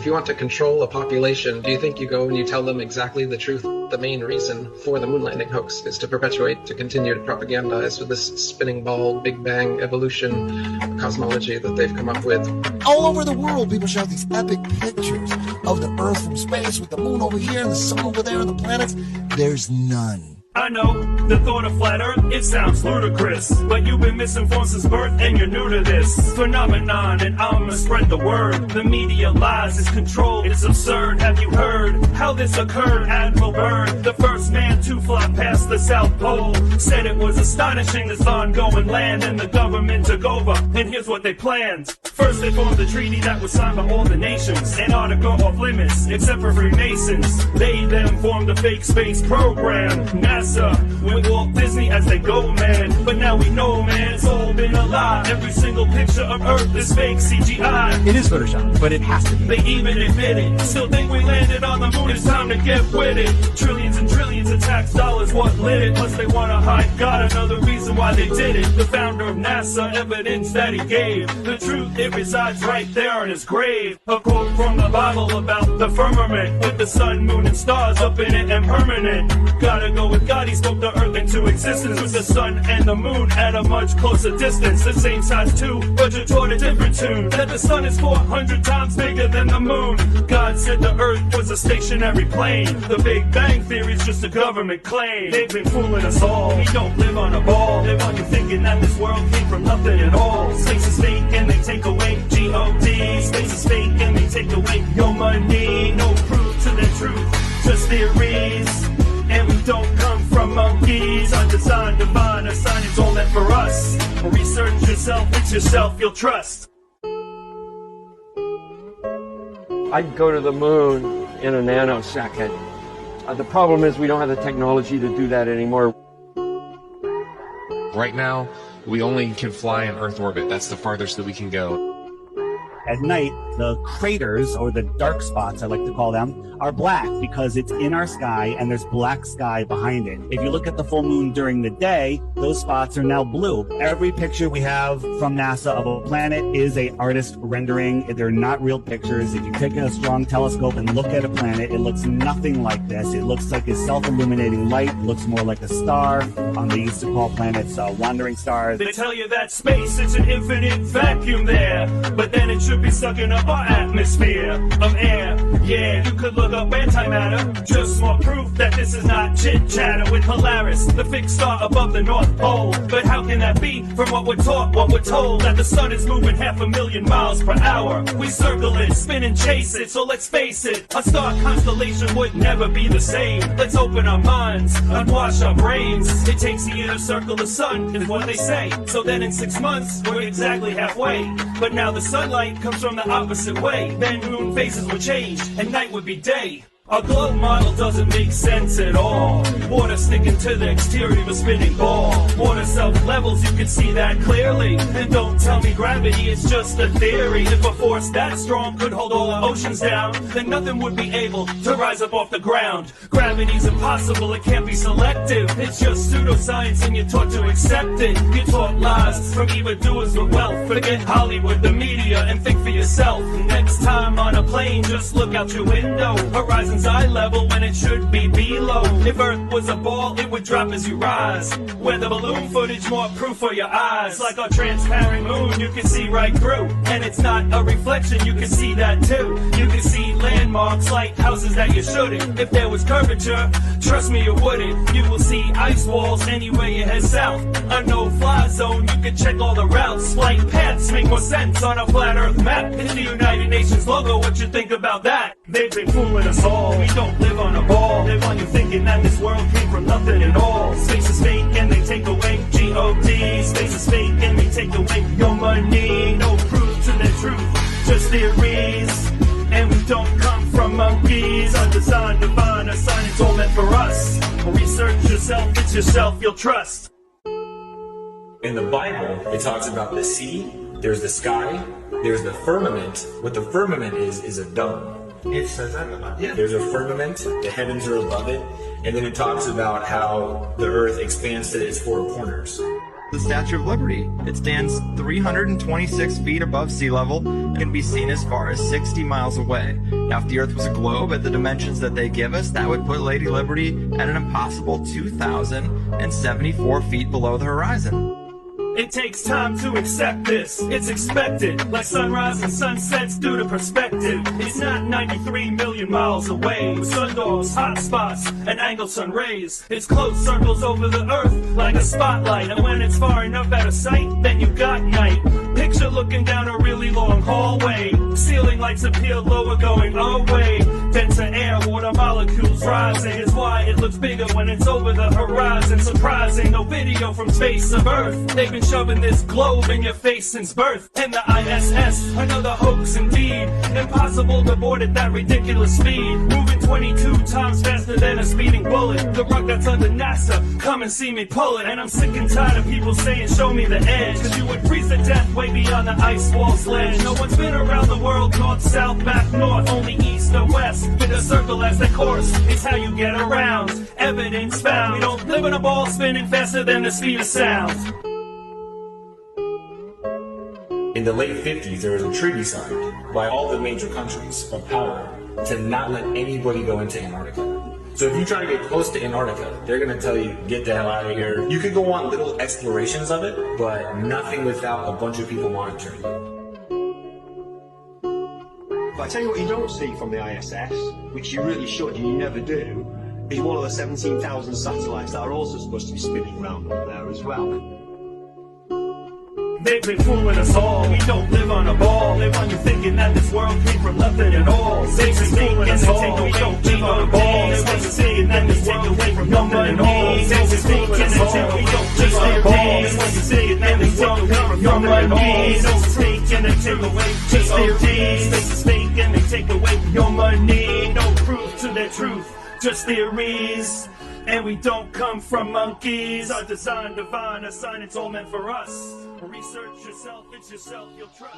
If you want to control a population, do you think you go and you tell them exactly the truth? The main reason for the moon landing hoax is to perpetuate, to continue to propagandize with this spinning ball, Big Bang, evolution cosmology that they've come up with. All over the world, people show these epic pictures of the Earth from space with the moon over here and the sun over there and the planets. There's none. I know, the thought of flat earth, it sounds ludicrous, but you've been misinformed since birth and you're new to this phenomenon, and I'ma spread the word. The media lies, it's controlled, it's absurd. Have you heard how this occurred? Admiral Byrd, the first man to fly past the South Pole, said it was astonishing this ongoing land, and the government took over, and here's what they planned. First they formed a treaty that was signed by all the nations, Antarctica off limits, except for Freemasons. They then formed a fake space program, NASA, with Walt Disney as they go, man. But now we know, man, it's all been a lie. Every single picture of Earth is fake CGI. It is Photoshop, but it has to be. They even admit it. Still think we landed on the moon, it's time to get with it. Trillions and trillions of tax dollars, what lit it? Plus they wanna hide God, another reason why they did it. The founder of NASA, evidence that he gave. The truth, it resides right there in his grave. A quote from the Bible about the firmament, with the sun, moon, and stars up in it and permanent. Gotta go with God, he spoke the earth into existence, with the sun and the moon at a much closer distance. The same size too, but you're toward a different tune. That the sun is 400 times bigger than the moon. God said the earth was a stationary plane. The Big Bang Theory's just a government claim. They've been fooling us all. We don't live on a ball. They want you thinking that this world came from nothing at all. Space is fake and they take away G-O-D. Space is fake and they take away your money. No proof to the truth, just theories. And we don't come from monkeys. Undesigned, divine, a sign is all that for us. Research yourself, it's yourself you'll trust. I'd go to the moon in a nanosecond. The problem is we don't have the technology to do that anymore. Right now, we only can fly in Earth orbit. That's the farthest that we can go. At night, the craters, or the dark spots I like to call them, are black because it's in our sky and there's black sky behind it. If you look at the full moon during the day, those spots are now blue. Every picture we have from NASA of a planet is a artist rendering. They're not real pictures. If you take a strong telescope and look at a planet, it looks nothing like this. It looks like a self-illuminating light. It looks more like a star. They used to call planets wandering stars. They tell you that space is an infinite vacuum there, but then it should be sucking up our atmosphere of air. Yeah, you could look up antimatter, just more proof that this is not chit-chatter with Polaris, the fixed star above the North Pole. But how can that be from what we're taught, what we're told, that the sun is moving 500,000 miles per hour? We circle it, spin and chase it, so let's face it, a star constellation would never be the same. Let's open our minds, unwash our brains. It takes a year to circle the sun, is what they say. So then in 6 months, we're exactly halfway. But now the sunlight comes from the opposite way. Then moon phases would change, and night would be day. Our globe model doesn't make sense at all. Water sticking to the exterior of a spinning ball. Water self-levels, you can see that clearly. And don't tell me gravity is just a theory. If a force that strong could hold all our oceans down, then nothing would be able to rise up off the ground. Gravity's impossible, it can't be selective. It's just pseudoscience and you're taught to accept it. You're taught lies from evildoers with wealth. Forget Hollywood, the media, and think for yourself. Next time on a plane, just look out your window. Horizon's eye level when it should be below. If Earth was a ball, it would drop as you rise. Weather balloon footage, more proof for your eyes. Like our transparent moon, you can see right through. And it's not a reflection, you can see that too. You can see landmarks like houses that you shouldn't. If there was curvature, trust me you wouldn't. You will see ice walls anywhere you head south. A no-fly zone, you can check all the routes. Flight paths make more sense on a flat Earth map. It's the United Nations logo, what you think about that? They've been fooling us all. We don't live on a ball. They want you thinking that this world came from nothing at all. Space is fake and they take away G-O-D. Space is fake and they take away your money. No proof to the truth, just theories. And we don't come from monkeys. Undesigned, divine, a sign it's all meant for us. Research yourself, it's yourself you'll trust. In the Bible, it talks about the sea, there's the sky, there's the firmament. What the firmament is a dome. It says that, yeah. There's a firmament, the heavens are above it, and then it talks about how the earth expands to its four corners. the Statue of Liberty. It stands 326 feet above sea level and can be seen as far as 60 miles away. Now, if the Earth was a globe at the dimensions that they give us, that would put Lady Liberty at an impossible 2,074 feet below the horizon. It takes time to accept this, it's expected, like sunrise and sunsets due to perspective. It's not 93 million miles away, with sundogs, hot spots, and angled sun rays. Its close circles over the earth like a spotlight, and when it's far enough out of sight, then you got night. Picture looking down a really long hallway, ceiling lights appear lower going our way. Denser air, water molecules rising, is why it looks bigger when it's over the horizon. Surprising, no video from space of Earth. They've been shoving this globe in your face since birth. And the ISS, another hoax indeed. Impossible to board at that ridiculous speed, moving 22 times faster than a speeding bullet. The rug that's under NASA, come and see me pull it. And I'm sick and tired of people saying show me the edge, cause you would freeze to death way beyond the ice wall's ledge. No one's been around the world, north, south, back north, only east or west, with a circle as the course. It's how you get around, evidence found. We don't live in a ball spinning faster than the speed of sound. In the late 50s, there was a treaty signed by all the major countries of power to not let anybody go into Antarctica. So if you try to get close to Antarctica, they're going to tell you, get the hell out of here. You could go on little explorations of it, but nothing without a bunch of people monitoring you. But I tell you what you don't see from the ISS, which you really should and you never do, is one of the 17,000 satellites that are also supposed to be spinning around up there as well. They've been fooling us all. We don't live on a ball. Live on you thinking that this world came from nothing at all. They've been fooling us all. We don't live on a ball. Live on you thinking that this world came from nothing at all. They've been fooling us all. We don't live on a ball. Live on you thinking that this world came from nothing at all. No mistake and they take away just their deeds. They mistake and they take away your money. No proof to their truth, just theories. And we don't come from monkeys. Our design divine, a sign it's all meant for us. Research yourself, it's yourself you'll trust.